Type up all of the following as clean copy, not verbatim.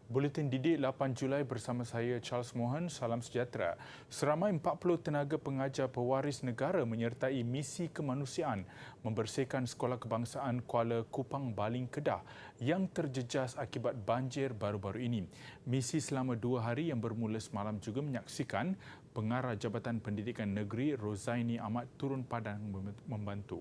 Buletin Didik 8 Julai bersama saya Charles Mohan. Salam sejahtera. Seramai 40 tenaga pengajar pewaris negara menyertai misi kemanusiaan membersihkan Sekolah Kebangsaan Kuala Kupang Baling Kedah yang terjejas akibat banjir baru-baru ini. Misi selama 2 hari yang bermula semalam juga menyaksikan Pengarah Jabatan Pendidikan Negeri Rozaini Ahmad turun padang membantu.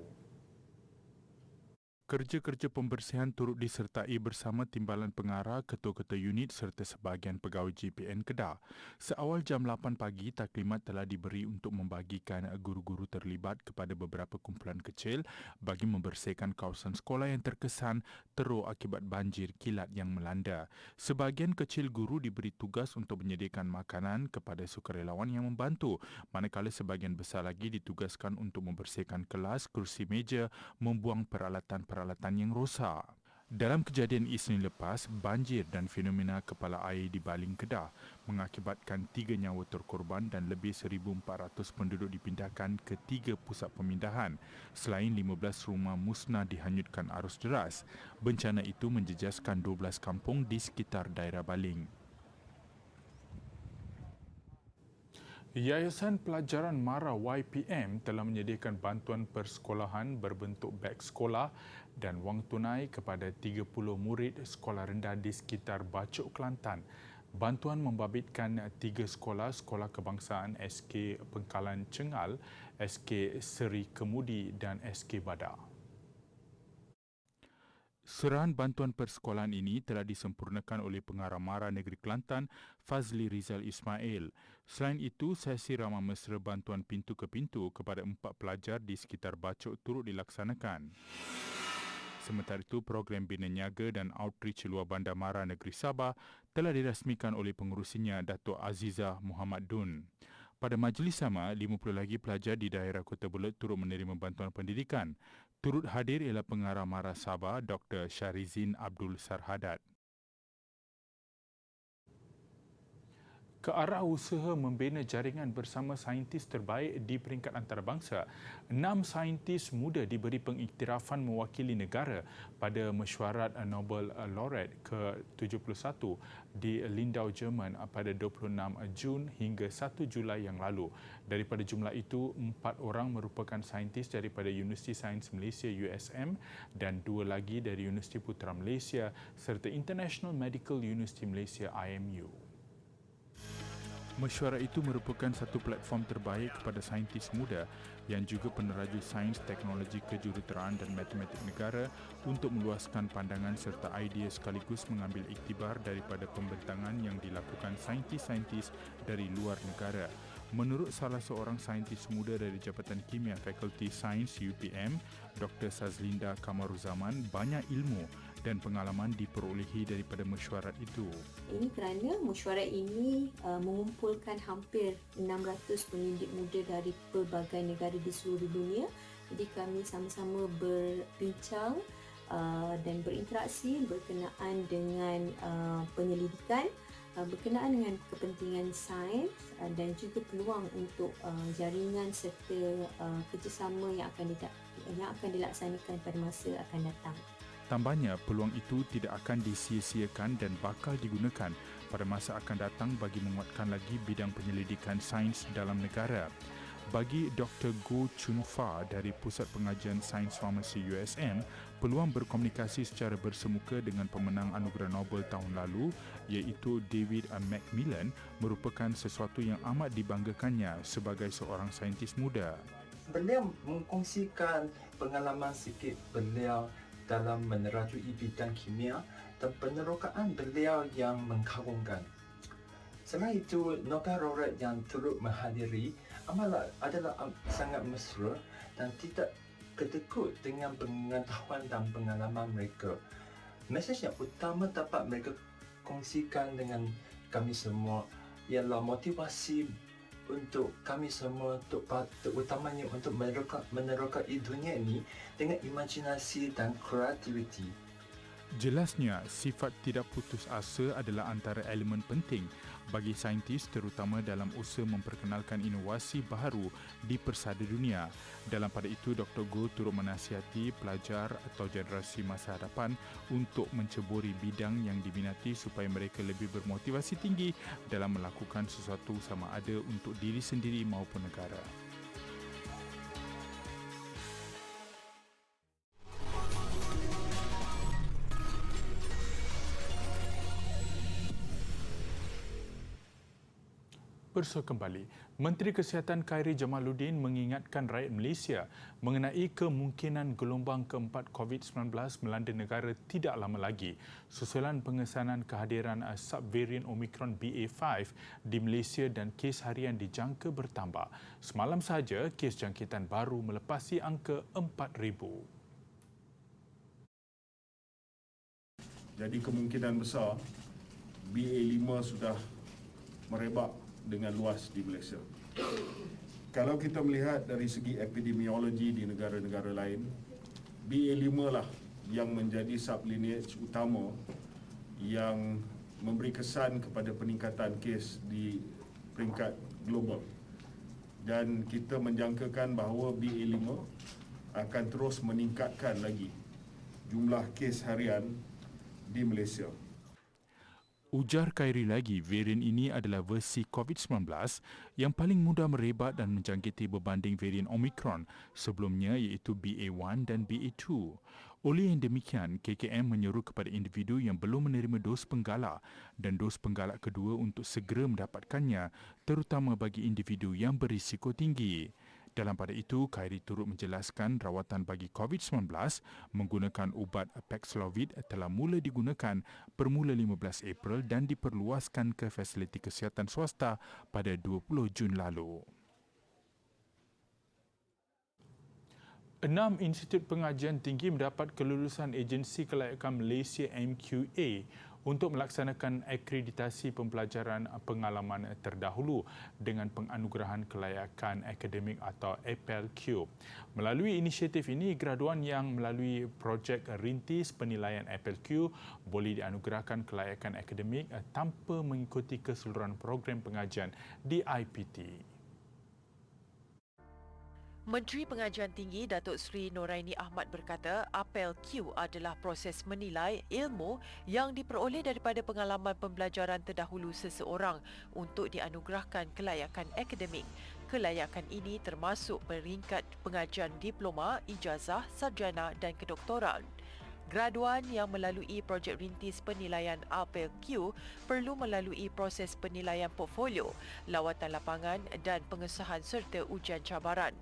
Kerja-kerja pembersihan turut disertai bersama timbalan pengarah, ketua-ketua unit serta sebahagian pegawai JPN Kedah. Seawal jam 8 pagi, taklimat telah diberi untuk membagikan guru-guru terlibat kepada beberapa kumpulan kecil bagi membersihkan kawasan sekolah yang terkesan teruk akibat banjir kilat yang melanda. Sebahagian kecil guru diberi tugas untuk menyediakan makanan kepada sukarelawan yang membantu, manakala sebahagian besar lagi ditugaskan untuk membersihkan kelas, kursi meja, membuang peralatan yang rosak. Dalam kejadian Isnin lepas, banjir dan fenomena kepala air di Baling Kedah mengakibatkan 3 nyawa terkorban dan lebih 1,400 penduduk dipindahkan ke 3 pusat pemindahan. Selain 15 rumah musnah dihanyutkan arus deras, bencana itu menjejaskan 12 kampung di sekitar daerah Baling. Yayasan Pelajaran Mara YPM telah menyediakan bantuan persekolahan berbentuk beg sekolah dan wang tunai kepada 30 murid sekolah rendah di sekitar Bacok, Kelantan. Bantuan membabitkan 3 sekolah, Sekolah Kebangsaan SK Pengkalan Cengal, SK Seri Kemudi dan SK Badar. Serahan bantuan persekolahan ini telah disempurnakan oleh Pengarah Mara Negeri Kelantan, Fazli Rizal Ismail. Selain itu, sesi ramah mesra bantuan pintu ke pintu kepada 4 pelajar di sekitar Bacok turut dilaksanakan. Sementara itu, program Bina Niaga dan Outreach Luar Bandar Mara Negeri Sabah telah dirasmikan oleh pengurusinya, Datuk Aziza Muhammad Dun. Pada majlis sama, 50 lagi pelajar di daerah Kota Bulet turut menerima bantuan pendidikan. Turut hadir ialah Pengarah Mara Sabah, Dr. Syarizin Abdul Sarhadat. Ke arah usaha membina jaringan bersama saintis terbaik di peringkat antarabangsa, 6 saintis muda diberi pengiktirafan mewakili negara pada mesyuarat Nobel Laureate ke-71 di Lindau, Jerman pada 26 Jun hingga 1 Julai yang lalu. Daripada jumlah itu, 4 orang merupakan saintis daripada Universiti Sains Malaysia USM dan 2 lagi dari Universiti Putra Malaysia serta International Medical University Malaysia IMU. Mesyuarat itu merupakan satu platform terbaik kepada saintis muda yang juga peneraju sains, teknologi, kejuruteraan dan matematik negara untuk meluaskan pandangan serta idea sekaligus mengambil iktibar daripada pembentangan yang dilakukan saintis-saintis dari luar negara. Menurut salah seorang saintis muda dari Jabatan Kimia Fakulti Sains UPM, Dr. Sazlinda Kamaruzaman, banyak ilmu dan pengalaman diperolehi daripada mesyuarat itu. Ini kerana mesyuarat ini mengumpulkan hampir 600 pendidik muda dari pelbagai negara di seluruh dunia. Jadi kami sama-sama berbincang dan berinteraksi berkenaan dengan penyelidikan, berkenaan dengan kepentingan sains dan juga peluang untuk jaringan serta kerjasama yang akan dilaksanakan pada masa akan datang. Tambahnya, peluang itu tidak akan disia-siakan dan bakal digunakan pada masa akan datang bagi menguatkan lagi bidang penyelidikan sains dalam negara. Bagi Dr. Goh Chun Fa dari Pusat Pengajian Sains Farmasi USM, peluang berkomunikasi secara bersemuka dengan pemenang anugerah Nobel tahun lalu iaitu David Macmillan merupakan sesuatu yang amat dibanggakannya sebagai seorang saintis muda. Beliau mengkongsikan pengalaman sikit beliau dalam menerajui bidang kimia dan penerokaan beliau yang mengagumkan. Selain itu, Nobel Laureate yang turut menghadiri adalah sangat mesra dan tidak kedekut dengan pengetahuan dan pengalaman mereka. Mesej yang utama dapat mereka kongsikan dengan kami semua ialah motivasi untuk kami semua, terutamanya untuk menerokai dunia ini dengan imajinasi dan kreativiti. Jelasnya, sifat tidak putus asa adalah antara elemen penting bagi saintis terutama dalam usaha memperkenalkan inovasi baharu di persada dunia. Dalam pada itu, Dr. Goh turut menasihati pelajar atau generasi masa hadapan untuk menceburi bidang yang diminati supaya mereka lebih bermotivasi tinggi dalam melakukan sesuatu sama ada untuk diri sendiri maupun negara. Bersua kembali, Menteri Kesihatan Khairy Jamaluddin mengingatkan rakyat Malaysia mengenai kemungkinan gelombang keempat COVID-19 melanda negara tidak lama lagi susulan pengesanan kehadiran subvarian Omicron BA.5 di Malaysia dan kes harian dijangka bertambah. Semalam sahaja, kes jangkitan baru melepasi angka 4,000. Jadi kemungkinan besar BA5 sudah merebak dengan luas di Malaysia. Kalau kita melihat dari segi epidemiologi di negara-negara lain, BA5 lah yang menjadi sublineage utama yang memberi kesan kepada peningkatan kes di peringkat global. Dan kita menjangkakan bahawa BA5 akan terus meningkatkan lagi jumlah kes harian di Malaysia. Ujar Khairy lagi, varian ini adalah versi COVID-19 yang paling mudah merebat dan menjangkiti berbanding varian Omicron sebelumnya iaitu BA1 dan BA2. Oleh yang demikian, KKM menyeru kepada individu yang belum menerima dos penggalak dan dos penggalak kedua untuk segera mendapatkannya, terutama bagi individu yang berisiko tinggi. Dalam pada itu, Khairy turut menjelaskan rawatan bagi COVID-19 menggunakan ubat Paxlovid telah mula digunakan bermula 15 April dan diperluaskan ke fasiliti kesihatan swasta pada 20 Jun lalu. 6 institut pengajian tinggi mendapat kelulusan Agensi Kelayakan Malaysia MQA untuk melaksanakan akreditasi pembelajaran pengalaman terdahulu dengan penganugerahan kelayakan akademik atau APELQ. Melalui inisiatif ini, graduan yang melalui projek rintis penilaian APELQ boleh dianugerahkan kelayakan akademik tanpa mengikuti keseluruhan program pengajian di IPT. Menteri Pengajian Tinggi Datuk Seri Noraini Ahmad berkata, APELQ adalah proses menilai ilmu yang diperoleh daripada pengalaman pembelajaran terdahulu seseorang untuk dianugerahkan kelayakan akademik. Kelayakan ini termasuk peringkat pengajian diploma, ijazah, sarjana dan kedoktoran. Graduan yang melalui projek rintis penilaian APELQ perlu melalui proses penilaian portfolio, lawatan lapangan dan pengesahan serta ujian cabaran.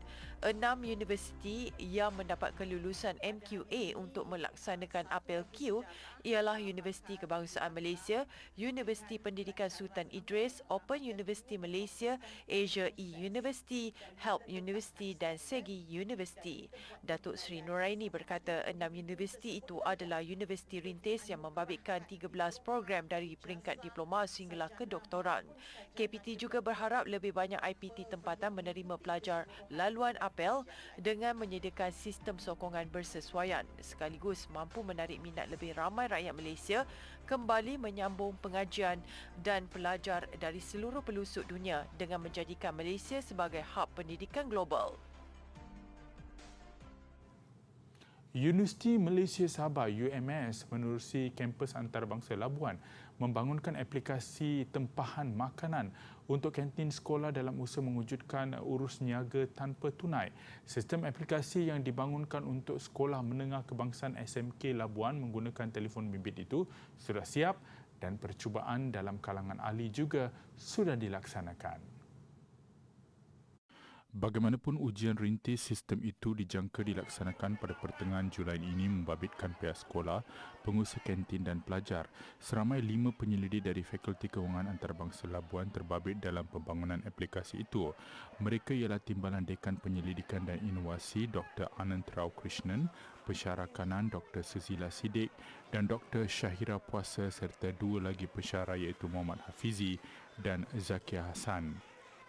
6 universiti yang mendapat kelulusan MQA untuk melaksanakan APELQ ialah Universiti Kebangsaan Malaysia, Universiti Pendidikan Sultan Idris, Open University Malaysia, Asia E-University, Help University dan Segi University. Datuk Seri Noraini berkata 6 universiti itu adalah universiti rintis yang membabitkan 13 program dari peringkat diploma sehinggalah kedoktoran. KPT juga berharap lebih banyak IPT tempatan menerima pelajar laluan APEL dengan menyediakan sistem sokongan bersesuaian sekaligus mampu menarik minat lebih ramai rakyat Malaysia kembali menyambung pengajian dan pelajar dari seluruh pelosok dunia dengan menjadikan Malaysia sebagai hub pendidikan global. Universiti Malaysia Sabah UMS menerusi kampus antarabangsa Labuan membangunkan aplikasi tempahan makanan untuk kantin sekolah dalam usaha mewujudkan urus niaga tanpa tunai. Sistem aplikasi yang dibangunkan untuk sekolah menengah kebangsaan SMK Labuan menggunakan telefon bimbit itu sudah siap dan percubaan dalam kalangan ahli juga sudah dilaksanakan. Bagaimanapun, ujian rintis sistem itu dijangka dilaksanakan pada pertengahan Julai ini membabitkan pihak sekolah, pengusaha kantin dan pelajar. Seramai 5 penyelidik dari Fakulti Kewangan Antarabangsa Labuan terbabit dalam pembangunan aplikasi itu. Mereka ialah Timbalan Dekan Penyelidikan dan Inovasi Dr. Anand Rao Krishnan, Pensyarah Kanan Dr. Suzila Siddiq dan Dr. Syahira Puasa serta 2 lagi pensyarah iaitu Muhammad Hafizi dan Zakia Hassan.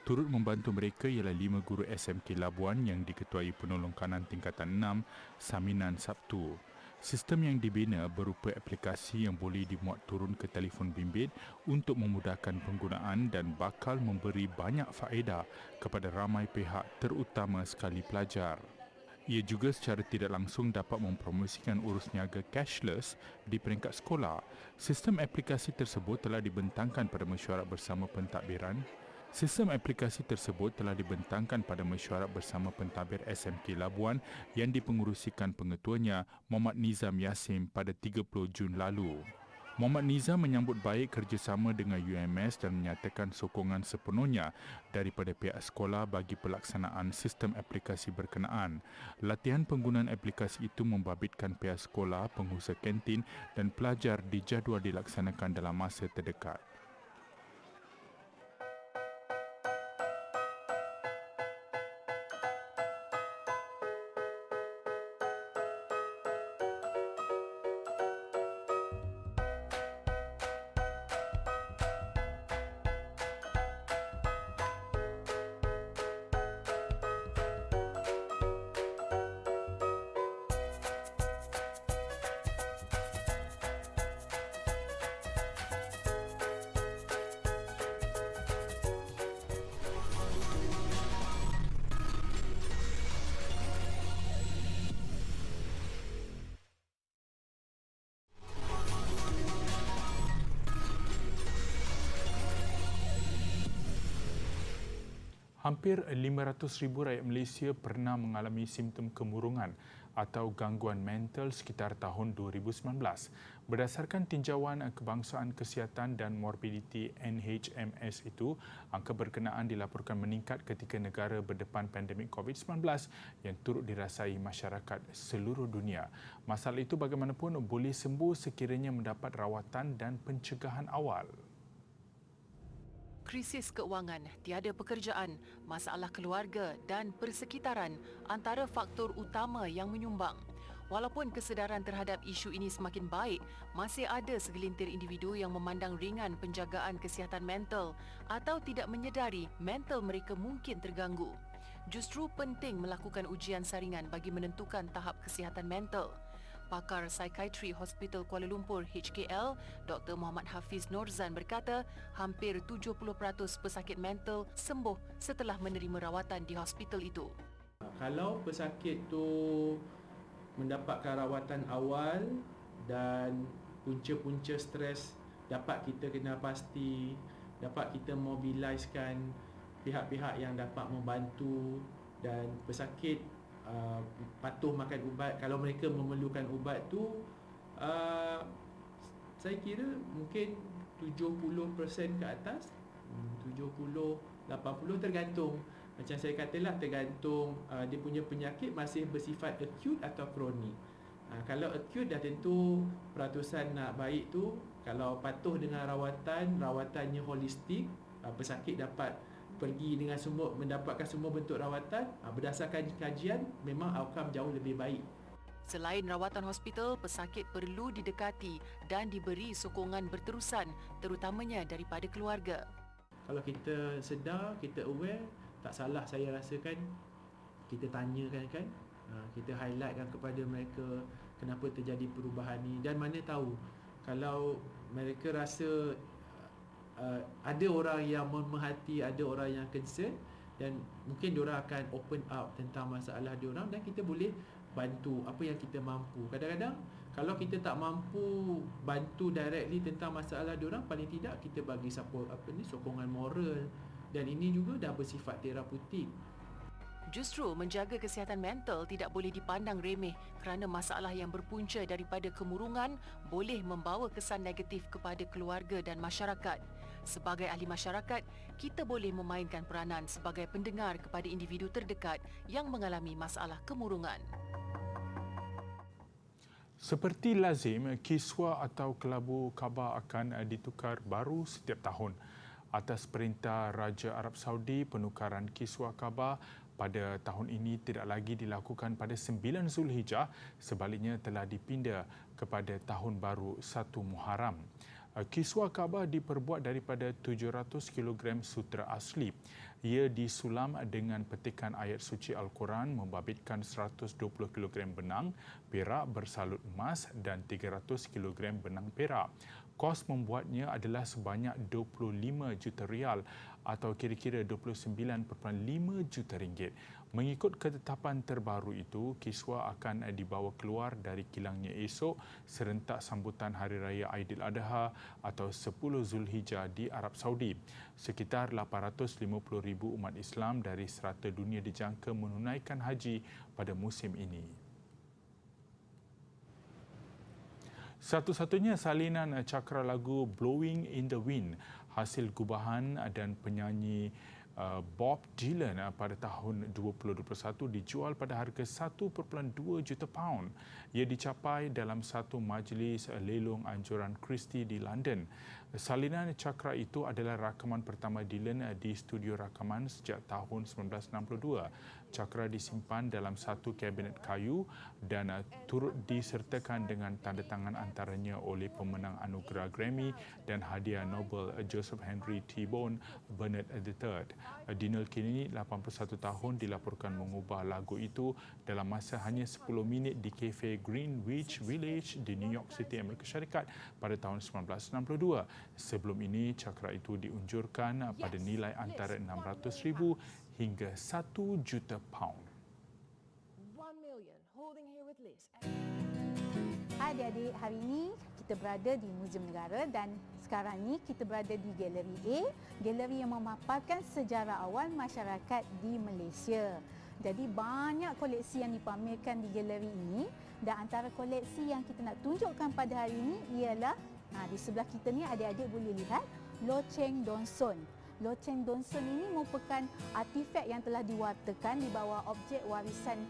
Turut membantu mereka ialah 5 guru SMK Labuan yang diketuai penolong kanan tingkatan 6, Saminan Sabtu. Sistem yang dibina berupa aplikasi yang boleh dimuat turun ke telefon bimbit untuk memudahkan penggunaan dan bakal memberi banyak faedah kepada ramai pihak terutama sekali pelajar. Ia juga secara tidak langsung dapat mempromosikan urus niaga cashless di peringkat sekolah. Sistem aplikasi tersebut telah dibentangkan pada mesyuarat bersama pentadbiran pada mesyuarat bersama pentadbir SMK Labuan yang dipengerusikan pengetuanya Muhammad Nizam Yasim pada 30 Jun lalu. Muhammad Nizam menyambut baik kerjasama dengan UMS dan menyatakan sokongan sepenuhnya daripada pihak sekolah bagi pelaksanaan sistem aplikasi berkenaan. Latihan penggunaan aplikasi itu membabitkan pihak sekolah, pengusaha kantin dan pelajar dijadual dilaksanakan dalam masa terdekat. Hampir 500,000 rakyat Malaysia pernah mengalami simptom kemurungan atau gangguan mental sekitar tahun 2019. Berdasarkan tinjauan Kebangsaan Kesihatan dan Morbiditi NHMS itu, angka berkenaan dilaporkan meningkat ketika negara berdepan pandemik COVID-19 yang turut dirasai masyarakat seluruh dunia. Masalah itu bagaimanapun boleh sembuh sekiranya mendapat rawatan dan pencegahan awal. Krisis keuangan, tiada pekerjaan, masalah keluarga dan persekitaran antara faktor utama yang menyumbang. Walaupun kesedaran terhadap isu ini semakin baik, masih ada segelintir individu yang memandang ringan penjagaan kesihatan mental atau tidak menyedari mental mereka mungkin terganggu. Justru penting melakukan ujian saringan bagi menentukan tahap kesihatan mental. Pakar Psikiatri Hospital Kuala Lumpur HKL, Dr. Muhammad Hafiz Norzan berkata, hampir 70% pesakit mental sembuh setelah menerima rawatan di hospital itu. Kalau pesakit tu mendapatkan rawatan awal dan punca-punca stres dapat kita kenal pasti, dapat kita mobiliskan pihak-pihak yang dapat membantu dan pesakit patuh makan ubat. Kalau mereka memerlukan ubat tu, saya kira mungkin 70% ke atas, 70-80 tergantung. Macam saya katalah, tergantung dia punya penyakit masih bersifat acute atau kronik. Kalau acute dah tentu peratusan nak baik tu, kalau patuh dengan rawatannya holistik, pesakit dapat pergi dengan semua, mendapatkan semua bentuk rawatan, berdasarkan kajian memang outcome jauh lebih baik. Selain rawatan hospital, pesakit perlu didekati dan diberi sokongan berterusan, terutamanya daripada keluarga. Kalau kita sedar, kita aware, tak salah saya rasakan kita tanyakan kan, kita highlightkan kepada mereka kenapa terjadi perubahan ni, dan mana tahu kalau mereka rasa ada orang yang memerhati, ada orang yang concern, dan mungkin diorang akan open up tentang masalah diorang dan kita boleh bantu apa yang kita mampu. Kadang-kadang kalau kita tak mampu bantu directly tentang masalah diorang, paling tidak kita bagi support, sokongan moral, dan ini juga dah bersifat terapeutik. Justru menjaga kesihatan mental tidak boleh dipandang remeh kerana masalah yang berpunca daripada kemurungan boleh membawa kesan negatif kepada keluarga dan masyarakat. Sebagai ahli masyarakat, kita boleh memainkan peranan sebagai pendengar kepada individu terdekat yang mengalami masalah kemurungan. Seperti lazim, kiswah atau kelabu khabar akan ditukar baru setiap tahun. Atas perintah Raja Arab Saudi, penukaran kiswah khabar pada tahun ini tidak lagi dilakukan pada 9 Zulhijjah, sebaliknya telah dipindah kepada tahun baru 1 Muharram. Kiswah khabar diperbuat daripada 700 kg sutera asli Ia disulam dengan petikan ayat suci Al-Quran membabitkan 120 kg benang perak bersalut emas dan 300 kg benang perak. Kos membuatnya adalah sebanyak 25 juta rial atau kira-kira 29.5 juta ringgit. Mengikut ketetapan terbaru itu, kiswah akan dibawa keluar dari kilangnya esok serentak sambutan Hari Raya Aidiladha atau 10 Zulhijjah di Arab Saudi. Sekitar 850,000 umat Islam dari serata dunia dijangka menunaikan haji pada musim ini. Satu-satunya salinan cakra lagu Blowing in the Wind hasil gubahan dan penyanyi Bob Dylan pada tahun 2021 dijual pada harga 1.2 juta pound. Ia dicapai dalam satu majlis lelong anjuran Christie di London. Salinan cakra itu adalah rakaman pertama Dylan di studio rakaman sejak tahun 1962. Cakra disimpan dalam satu kabinet kayu dan turut disertakan dengan tanda tangan antaranya oleh pemenang anugerah Grammy dan hadiah Nobel Joseph Henry T. Bernard III. Dylan kini 81 tahun dilaporkan mengubah lagu itu dalam masa hanya 10 minit di kafe Greenwich Village di New York City, Amerika Syarikat pada tahun 1962. Sebelum ini, cakra itu diunjurkan pada nilai antara 600,000 hingga 1 juta pound. Adik-adik, hari ini kita berada di Muzium Negara dan sekarang ni kita berada di Galeri A, galeri yang memaparkan sejarah awal masyarakat di Malaysia. Jadi banyak koleksi yang dipamerkan di galeri ini dan antara koleksi yang kita nak tunjukkan pada hari ini ialah di sebelah kita ni adik-adik boleh lihat loceng Donson. Loceng Donson ini merupakan artifak yang telah diwartakan di bawah objek warisan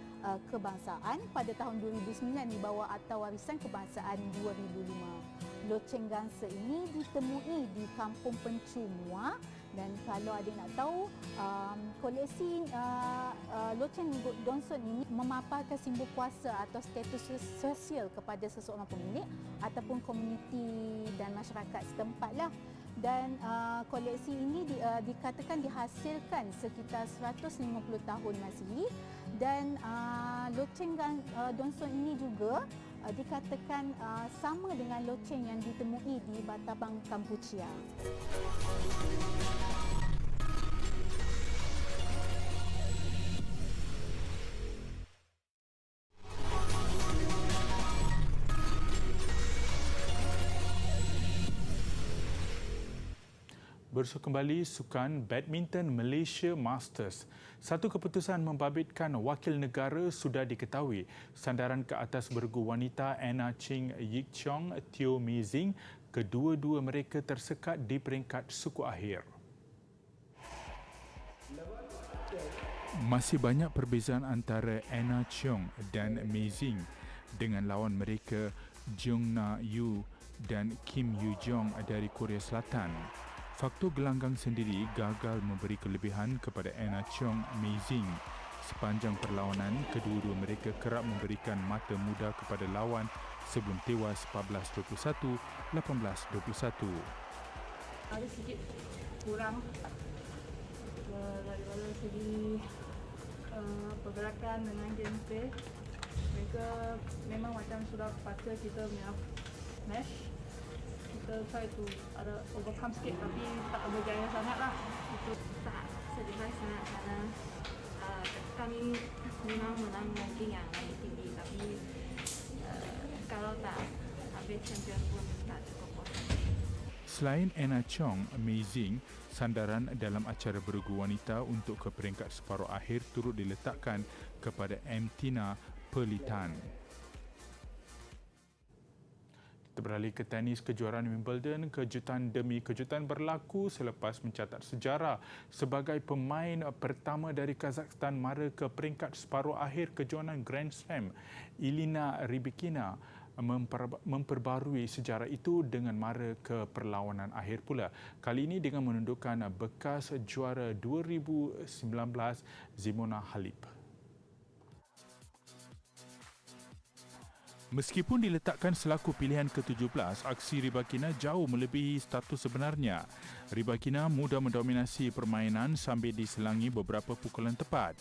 kebangsaan pada tahun 2009 di bawah Akta Warisan Kebangsaan 2005. Loceng gangsa ini ditemui di Kampung Pencu Muar dan kalau adik nak tahu koleksi loceng Donson ini memaparkan simbol kuasa atau status sosial kepada seseorang pemilik ataupun komuniti dan masyarakat setempat lah. Dan koleksi ini dikatakan dihasilkan sekitar 150 tahun Masihi dan loceng Donson ini juga dikatakan sama dengan loceng yang ditemui di Batabang, Kampuchea. Bersua kembali Sukan Badminton Malaysia Masters. Satu keputusan membabitkan wakil negara sudah diketahui. Sandaran ke atas bergu wanita Anna Ching Yik Chong, Teo Mei Zing, kedua-dua mereka tersekat di peringkat suku akhir. Masih banyak perbezaan antara Anna Cheong dan Mei Zing dengan lawan mereka Jung Na Yu dan Kim Yu Jong dari Korea Selatan. Faktor gelanggang sendiri gagal memberi kelebihan kepada Anna Cheong Mei Zing. Sepanjang perlawanan, kedua-dua mereka kerap memberikan mata muda kepada lawan sebelum tewas 14-21, 18-21. Ada sedikit kurang daripada segi pergerakan dengan gameplay. Mereka memang macam sudah baca kita punya match. Kita try to ada overcome sikit tapi tak berjaya sangat lah. Itu tak sedih sangat kerana kami memang menang ranking yang lebih tinggi tapi kalau tak habis champion pun tak cukup puas. Selain Anna Cheong, Mei Zing, sandaran dalam acara bergu wanita untuk ke peringkat separuh akhir turut diletakkan kepada Emtina Perlitan. Kita beralih ke tenis kejuaraan Wimbledon. Kejutan demi kejutan berlaku selepas mencatat sejarah sebagai pemain pertama dari Kazakhstan mara ke peringkat separuh akhir kejohanan Grand Slam. Elina Rybakina memperbarui sejarah itu dengan mara ke perlawanan akhir pula. Kali ini dengan menundukkan bekas juara 2019 Simona Halep. Meskipun diletakkan selaku pilihan ke-17, aksi Rybakina jauh melebihi status sebenarnya. Rybakina mudah mendominasi permainan sambil diselangi beberapa pukulan tepat.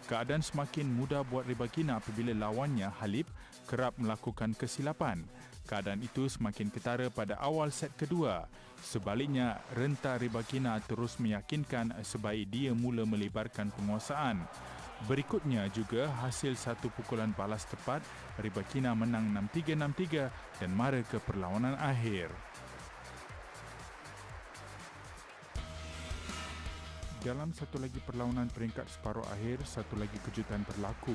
Keadaan semakin mudah buat Rybakina apabila lawannya, Halep, kerap melakukan kesilapan. Keadaan itu semakin ketara pada awal set kedua. Sebaliknya, renta Rybakina terus meyakinkan sebaik dia mula melebarkan penguasaan. Berikutnya juga hasil satu pukulan balas tepat, Rybakina menang 6-3, 6-3 dan mara ke perlawanan akhir. Dalam satu lagi perlawanan peringkat separuh akhir, satu lagi kejutan berlaku.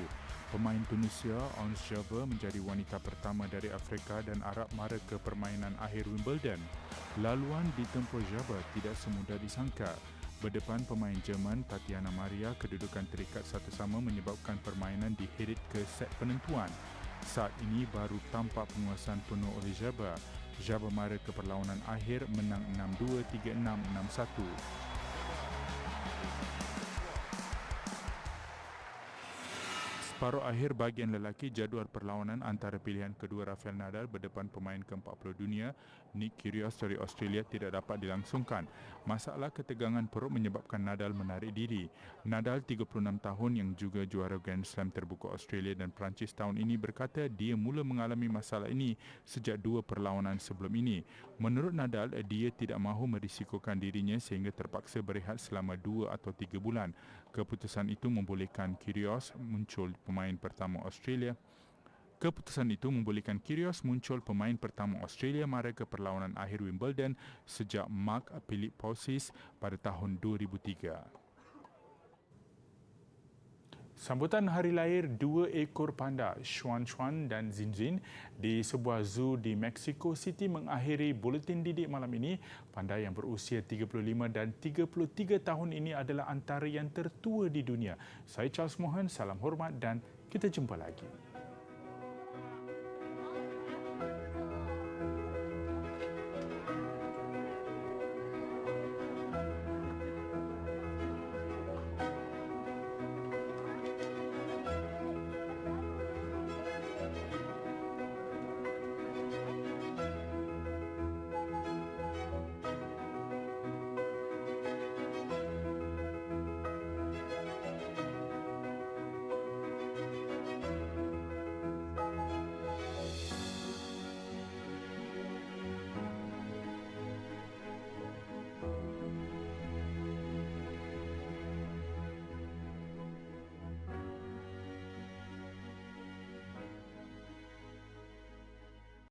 Pemain Tunisia, Ons Jabeur menjadi wanita pertama dari Afrika dan Arab mara ke permainan akhir Wimbledon. Laluan di tempoh Jabeur tidak semudah disangka. Berdepan pemain Jerman Tatiana Maria, kedudukan terikat satu sama menyebabkan permainan diheret ke set penentuan. Saat ini baru tampak penguasaan penuh oleh Jabeur. Jabeur mara ke perlawanan akhir menang 6-2, 3-6, 6-1. Separuh akhir bahagian lelaki, jadual perlawanan antara pilihan kedua Rafael Nadal berdepan pemain ke-40 dunia Nick Kyrgios dari Australia tidak dapat dilangsungkan. Masalah ketegangan perut menyebabkan Nadal menarik diri. Nadal, 36 tahun yang juga juara Grand Slam terbuka Australia dan Perancis tahun ini, berkata dia mula mengalami masalah ini sejak dua perlawanan sebelum ini. Menurut Nadal, dia tidak mahu merisikokan dirinya sehingga terpaksa berehat selama 2 atau 3 bulan. Keputusan itu membolehkan Kyrgios muncul pemain pertama Australia. Keputusan itu membolehkan Kyrgios muncul pemain pertama Australia mara ke perlawanan akhir Wimbledon sejak Mark Philippoussis pada tahun 2003. Sambutan hari lahir dua ekor panda, Xuan Xuan dan Zin Zin, di sebuah zoo di Mexico City mengakhiri buletin didik malam ini. Panda yang berusia 35 dan 33 tahun ini adalah antara yang tertua di dunia. Saya Charles Mohan, salam hormat dan kita jumpa lagi.